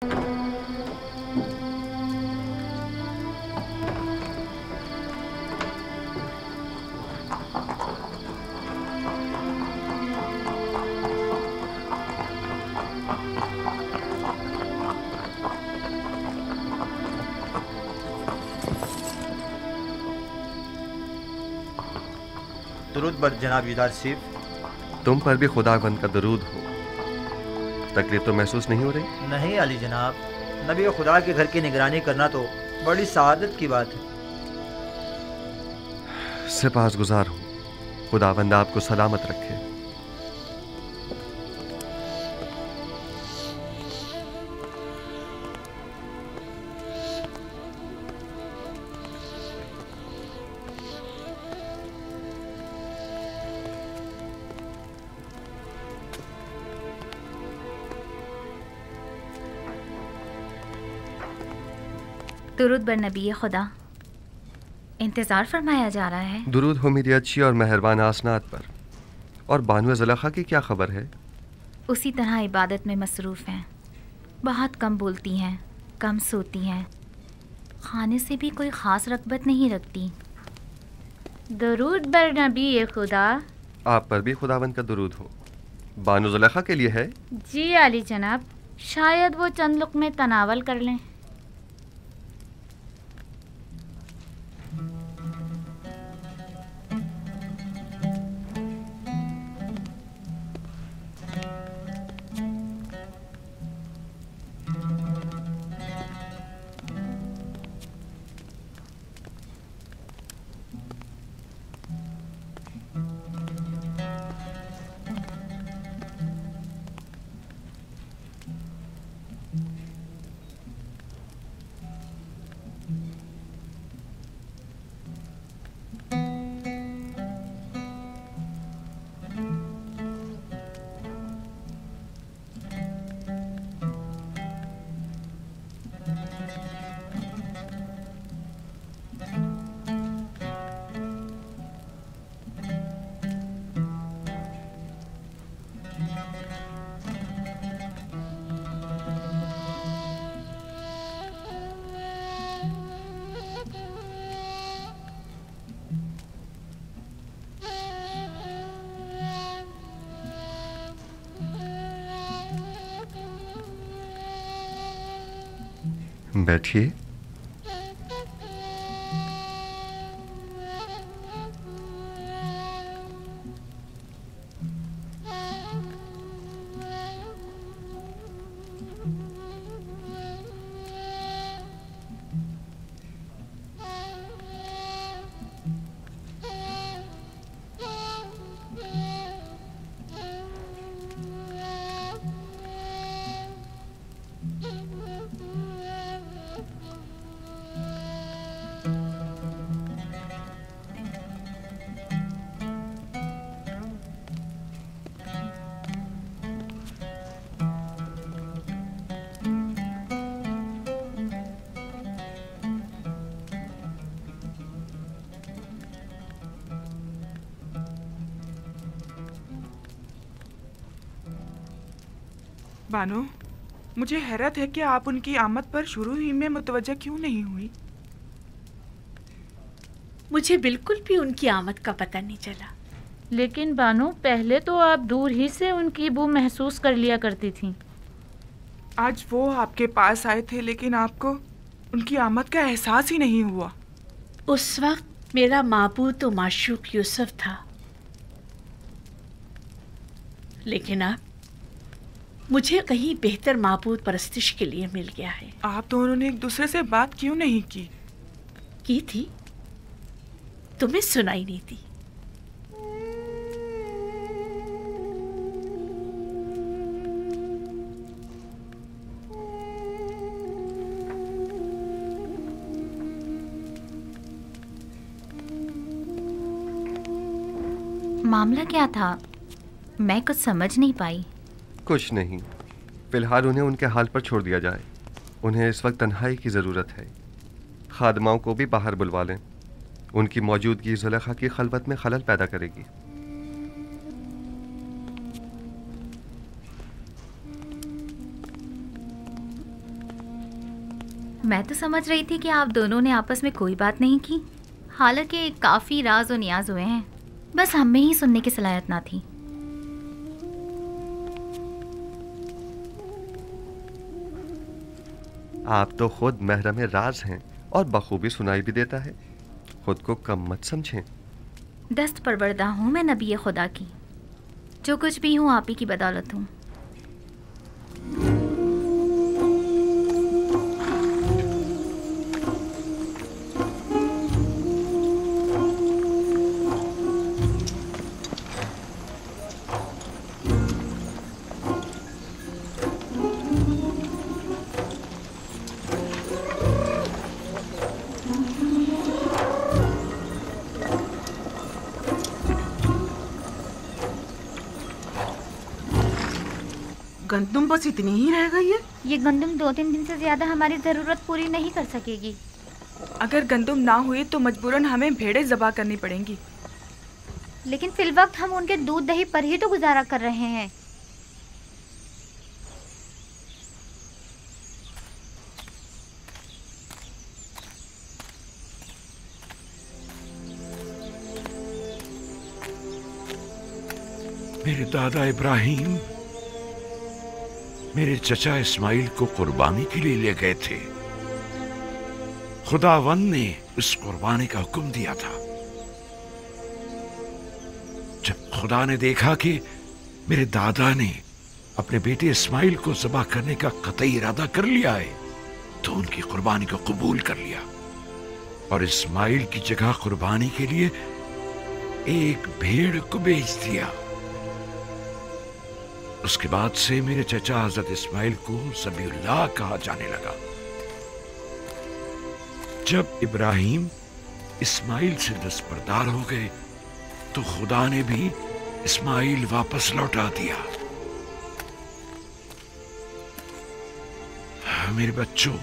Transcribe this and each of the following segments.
दुरूद बर जनाब यूदारसीफ। तुम पर भी खुदावंद का दरूद हो। तकलीफ तो महसूस नहीं हो रही? नहीं अली जनाब, नबी खुदा के घर की निगरानी करना तो बड़ी सआदत की बात है। सिपासगुजार हूँ। खुदावंद आपको सलामत रखे। दुरूद बर नबी खुदा। इंतज़ार फरमाया जा रहा है। दुरूद हो मेरी अच्छी और मेहरबान आसनात पर। और बानुए ज़ुलेखा की क्या खबर है? उसी तरह इबादत में मसरूफ़ हैं। बहुत कम बोलती हैं, कम सोती हैं, खाने से भी कोई ख़ास रग़बत नहीं रखती। दुरूद बर नबी खुदा। आप पर भी खुदावंद का दुरूद हो। बानु ज़ुलेखा के लिए है? जी आली जनाब, शायद वो चंद लुक़मे तनावल कर लें। बैठिए। बानो, मुझे हैरत है कि आप उनकी आमद पर शुरू ही में मुतवज्जा क्यों नहीं हुई। मुझे बिल्कुल भी उनकी आमद का पता नहीं चला। लेकिन बानो, पहले तो आप दूर ही से उनकी बू महसूस कर लिया करती थीं। आज वो आपके पास आए थे, लेकिन आपको उनकी आमद का एहसास ही नहीं हुआ। उस वक्त मेरा माबूद तो माशूक यूसुफ था, लेकिन अब मुझे कहीं बेहतर माबूद परस्तिश के लिए मिल गया है। आप दोनों ने एक दूसरे से बात क्यों नहीं की? की थी, तुम्हें सुनाई नहीं थी। मामला क्या था? मैं कुछ समझ नहीं पाई। कुछ नहीं, फिलहाल उन्हें उनके हाल पर छोड़ दिया जाए। उन्हें इस वक्त तन्हाई की ज़रूरत है। खादमाओं को भी बाहर बुलवा लें। उनकी मौजूदगी ज़ुलेखा की खलवत में खलल पैदा करेगी। मैं तो समझ रही थी कि आप दोनों ने आपस में कोई बात नहीं की। हालांकि काफ़ी राज और नियाज हुए हैं, बस हम में ही सुनने की सलाहियत ना थी। आप तो खुद महरम राज हैं और बखूबी सुनाई भी देता है। खुद को कम मत समझें। दस्त परवरदा हूँ मैं नबी खुदा की। जो कुछ भी हूँ आप ही की बदौलत हूँ। गंदुम बस इतनी ही रह गई है? ये गंदम 2-3 दिन से ज़्यादा हमारी ज़रूरत पूरी नहीं कर सकेगी। अगर गंदुम ना हुई तो मजबूरन हमें भेड़ें ज़बा करनी पड़ेंगी। लेकिन फिलवक्त हम उनके दूध दही पर ही तो गुजारा कर रहे हैं। मेरे दादा इब्राहिम मेरे चचा इस्माइल को कुर्बानी के लिए ले गए थे। खुदावंद ने इस कुर्बानी का हुक्म दिया था। जब खुदा ने देखा कि मेरे दादा ने अपने बेटे इस्माइल को ज़बह करने का कतई इरादा कर लिया है, तो उनकी कुर्बानी को कबूल कर लिया और इस्माइल की जगह कुर्बानी के लिए एक भेड़ को बेच दिया। उसके बाद से मेरे चचा हजरत इस्माइल को ज़बीहुल्लाह कहा जाने लगा। जब इब्राहिम इस्माइल से दस्तबरदार हो गए तो खुदा ने भी इस्माइल वापस लौटा दिया। मेरे बच्चों,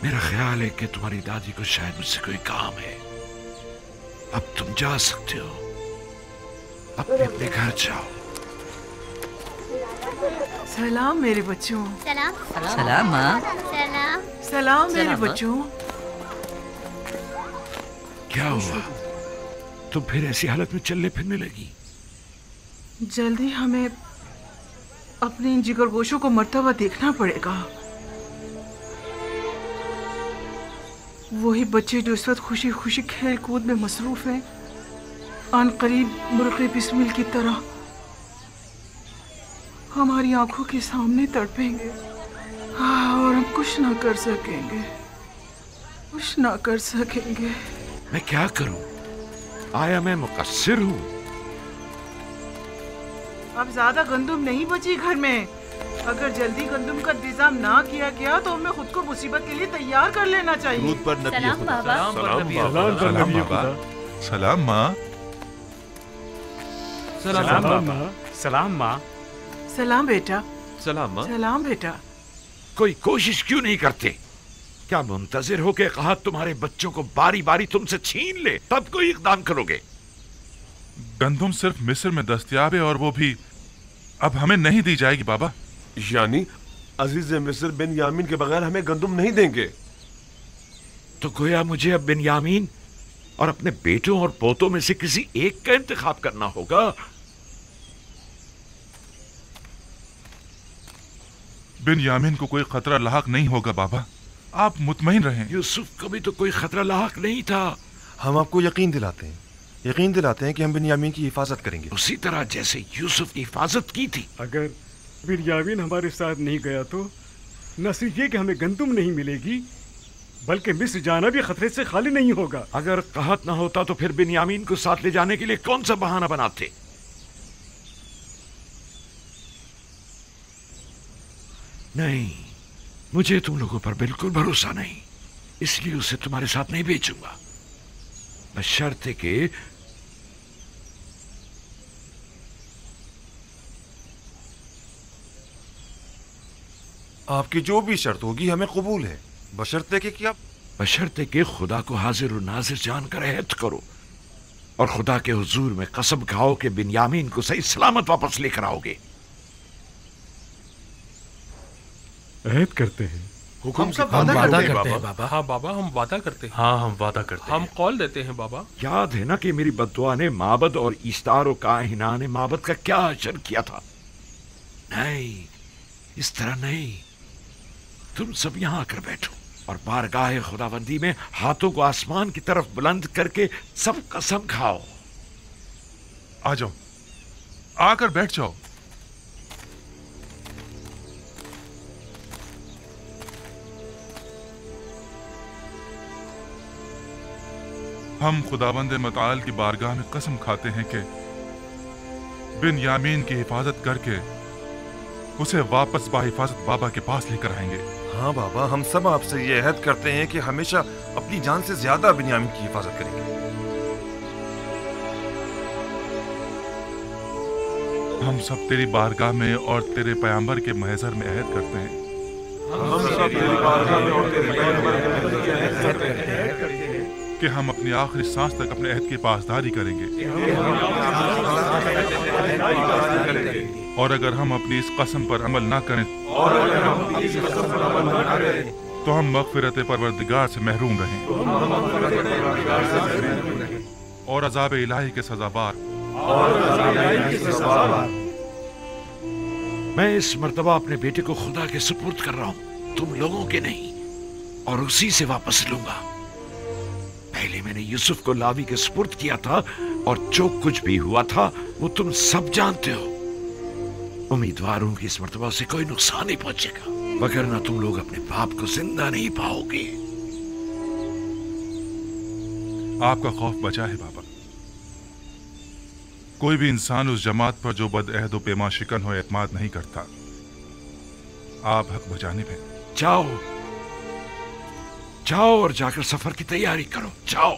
मेरा ख्याल है कि तुम्हारी दादी को शायद मुझसे कोई काम है। अब तुम जा सकते हो, अपने अपने घर जाओ। सलाम मेरे बच्चों। सलाम। सलाम माँ। सलाम। सलाम मेरे बच्चों। क्या हुआ? तुम फिर ऐसी हालत में चलने फिरने लगी? जल्दी हमें अपने इन जिगरगोशों को मरता हुआ देखना पड़ेगा। वही बच्चे जो इस वक्त खुशी खुशी खेल कूद में मसरूफ हैं, आन करीब मुल्क बिस्मिल की तरह हमारी आंखों के सामने तड़पेंगे। और हम कुछ ना कर सकेंगे, कुछ ना कर सकेंगे। मैं क्या करूं? आया मैं मुकस्सिर हूं? अब ज्यादा गंदुम नहीं बची घर में। अगर जल्दी गंदुम का इंतजाम ना किया गया तो हमें खुद को मुसीबत के लिए तैयार कर लेना चाहिए। सलाम बाबा। सलाम माँ। सलाम माँ। सलाम माँ। सलाम बेटा। सलाम माँ। सलाम बेटा। कोई कोशिश क्यों नहीं करते? क्या मुंतजिर हो के कहा तुम्हारे बच्चों को बारी बारी तुमसे छीन ले तब कोई इकदाम करोगे? गंदुम सिर्फ मिस्र में दस्तयाब है और वो भी अब हमें नहीं दी जाएगी बाबा। यानी अजीज मिस्र बिन्यामीन के बगैर हमें गंदुम नहीं देंगे? तो गोया मुझे अब बिन्यामीन और अपने बेटों और पोतों में से किसी एक का इंतखाब करना होगा। बिन्यामीन को कोई खतरा लाहक नहीं होगा बाबा, आप मुतमईन रहें। यूसुफ को भी तो कोई खतरा लाहक नहीं था। हम आपको यकीन दिलाते हैं कि हम बिन्यामीन की हिफाजत करेंगे, उसी तरह जैसे यूसुफ की हिफाजत की थी। अगर बिन्यामीन हमारे साथ नहीं गया तो न सिर्फ ये कि हमें गंदुम नहीं मिलेगी, बल्कि मिस्र जाना भी खतरे से खाली नहीं होगा। अगर कहत ना होता तो फिर बिन्यामीन को साथ ले जाने के लिए कौन सा बहाना बनाते? नहीं, मुझे तुम लोगों पर बिल्कुल भरोसा नहीं, इसलिए उसे तुम्हारे साथ नहीं भेजूंगा, बशर्ते कि आपकी जो भी शर्त होगी हमें कबूल है, बशर्ते कि क्या? बशर्ते कि खुदा को हाजिर और नाजिर जानकर अहद करो और खुदा के हुजूर में कसम खाओ कि बिन्यामीन को सही सलामत वापस लेकर आओगे। अहद करते हैं। हुक्म से हम वादा करते हैं बाबा। हाँ बाबा, हम वादा करते हैं। हाँ हम वादा करते हैं। हम कॉल देते हैं बाबा। याद है ना कि मेरी बद्दुआ ने माबद और ईस्तार और काहिना ने माबद का क्या असर किया था? नहीं, इस तरह नहीं। तुम सब यहाँ आकर बैठो और बारगाह खुदाबंदी में हाथों को आसमान की तरफ बुलंद करके सब कसम खाओ। आ जाओ, आकर बैठ जाओ। हम खुदाबंद मताल की बारगाह में कसम खाते हैं कि बिन यामीन की हिफाजत करके उसे वापस बाहिफाजत बाबा के पास लेकर आएंगे। हाँ बाबा, हम सब आपसे ये अहद करते हैं कि हमेशा अपनी जान से ज्यादा बिन्यामीन की हिफाजत करेंगे। हम सब तेरी बारगाह में और तेरे पैगंबर के महज़र में अहद करते हैं। हम सब तेरी बारगाह में और तेरे पैगंबर के महज़र में अहद करते हैं कि हम अपनी आखिरी सांस तक अपने अहद की पासदारी करेंगे। और अगर हम अपनी इस कसम पर अमल ना करें तो हम मग़फ़िरत परवरदिगार से महरूम रहें और अज़ाब इलाही के सज़ाबार। मैं इस मर्तबा अपने बेटे को खुदा के सुपुर्द कर रहा हूं, तुम लोगों के नहीं, और उसी से वापस लूंगा। पहले मैंने यूसुफ को लावी के सुपुर्द किया था और जो कुछ भी हुआ था वो तुम सब जानते हो। उम्मीदवार हूं कि इस मर्तबा से कोई नुकसान नहीं पहुंचेगा, वगरना तुम लोग अपने बाप को जिंदा नहीं पाओगे। आपका खौफ बचा है बाबा। कोई भी इंसान उस जमात पर जो बदअहद व पेमा शिकन हो एतमाद नहीं करता। आप हक बजाने में। जाओ जाओ और जाकर सफर की तैयारी करो। जाओ।